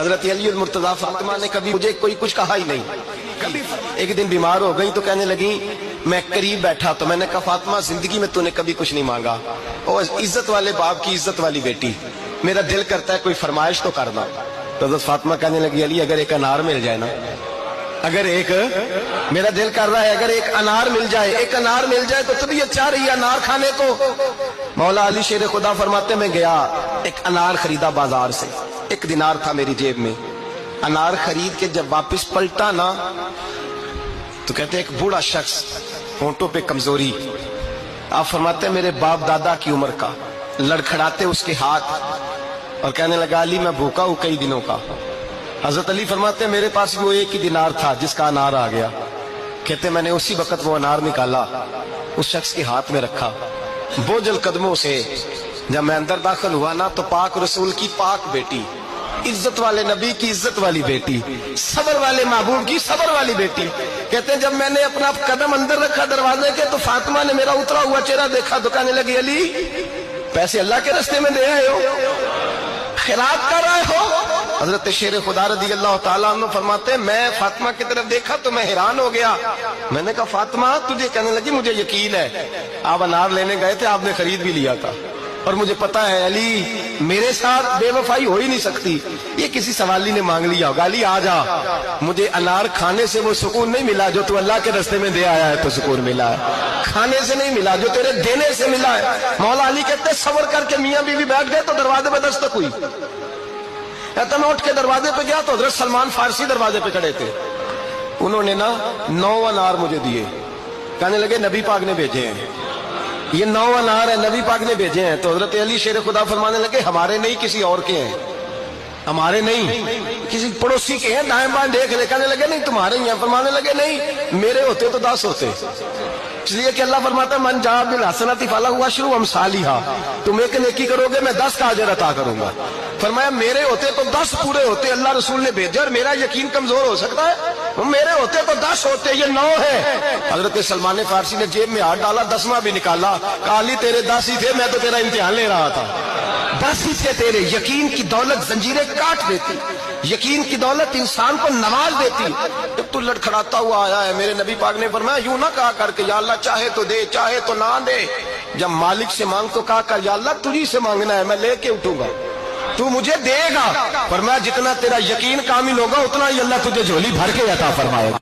حضرت علی المرتضیٰ فاطمہ نے کبھی مجھے کوئی کچھ کہا ہی نہیں کبھی. ایک دن بیمار ہو گئی تو کہنے لگی، میں قریب بیٹھا تو میں نے کہا فاطمہ زندگی میں تو نے کبھی کچھ نہیں مانگا، اور عزت والے باپ کی عزت والی بیٹی، میرا دل کرتا ہے کوئی فرمائش تو کرنا. تو حضرت فاطمہ کہنے لگی علی اگر ایک انار مل جائے نا، اگر ایک، میرا دل کر رہا ہے اگر ایک انار مل جائے، ایک انار مل جائے تو طبیعت چاہ رہی ہے انار کھانے کو. مولا علی شیر خدا فرماتے میں گیا، ایک انار خریدا بازار سے، 1 دینار تھا میری جیب میں. انار خرید کے جب واپس پلٹا نا تو کہتے ہیں ایک بوڑھا شخص، ہونٹوں پہ کمزوری، آپ فرماتے ہیں میرے باپ دادا کی عمر کا، لڑکھڑاتے اس کے ہاتھ اور کہنے لگا علی میں بھوکا ہوں کئی دنوں کا. حضرت علی فرماتے ہیں میرے پاس وہ 1 ہی دینار تھا جس کا انار آ گیا. کہتے میں نے اسی وقت وہ انار نکالا، اس شخص کے ہاتھ میں رکھا، بوجھل قدموں سے جب میں اندر داخل ہوا نا تو پاک رسول کی پاک بیٹی، عزت والے نبی کی عزت والی بیٹی، صبر والے محبوب کی صبر والی بیٹی. کہتے ہیں جب میں نے اپنا قدم اندر رکھا دروازے کے تو فاطمہ نے میرا اترا ہوا چہرہ دیکھا تو کہنے لگی علی پیسے اللہ کے راستے میں دے آئے ہو، خیرات کر رہے ہو. حضرت شیر خدا رضی اللہ تعالیٰ عنہ فرماتے ہیں میں فاطمہ کی طرف دیکھا تو میں حیران ہو گیا. میں نے کہا فاطمہ تجھے؟ کہنے لگی مجھے یقین ہے آپ انار لینے گئے تھے، آپ نے خرید بھی لیا تھا، اور مجھے پتا ہے علی میرے ساتھ بے وفائی ہو ہی نہیں سکتی. یہ کسی سوالی نے مانگ لیا ہوگا، علی آ جا، مجھے انار کھانے سے وہ سکون نہیں ملا جو تو اللہ کے راستے میں دے آیا ہے تو سکون ملا ہے، کھانے سے نہیں ملا جو تیرے دینے سے ملا ہے. مولا علی کہتے ہیں صبر کر کے میاں بیوی بیٹھ گئے تو دروازے پہ دستک ہوئی. کہتا میں اٹھ کے دروازے پہ گیا تو حضرت سلمان فارسی دروازے پہ کھڑے تھے. انہوں نے نا 9 انار مجھے دیے، کہنے لگے نبی پاک نے بھیجے ہیں، یہ 9 انار ہے نبی پاک نے بھیجے ہیں. تو حضرت علی شیر خدا فرمانے لگے ہمارے نہیں کسی اور کے ہیں، ہمارے نہیں کسی پڑوسی کے ہیں، دائیں بائیں دیکھ لے. کہنے لگے نہیں تمہارے ہی ہیں. فرمانے لگے نہیں میرے ہوتے تو 10 ہوتے، اس لیے کہ اللہ فرماتا ہے من جاء بالحسنۃ فلہ عشر امثالھا، تم ایک نیکی کرو گے میں 10 کا اجر عطا کروں گا. فرمایا میرے ہوتے تو 10 پورے ہوتے، اللہ رسول نے بھیجا اور میرا یقین کمزور ہو سکتا ہے، میرے ہوتے تو 10 ہوتے، یہ 9 ہے. حضرت سلمان فارسی نے جیب میں ہاتھ ڈالا، 10واں بھی نکالا، کہا علی تیرے 10 ہی تھے، میں تو تیرا امتحان لے رہا تھا. 10 ہی تھے تیرے. یقین کی دولت زنجیریں کاٹ دیتی، یقین کی دولت انسان کو نواز دیتی. جب تو لڑکھڑاتا ہوا آیا ہے، میرے نبی پاک نے فرمایا یوں نہ کہا کر کے یا اللہ چاہے تو دے چاہے تو نہ دے، جب مالک سے مانگ تو کہا کر یا اللہ تجھی سے مانگنا ہے، میں لے کے اٹھوں گا، تو مجھے دے گا. فرمایا جتنا تیرا یقین کامل ہوگا اتنا ہی اللہ تجھے جھولی بھر کے عطا فرمائے گا.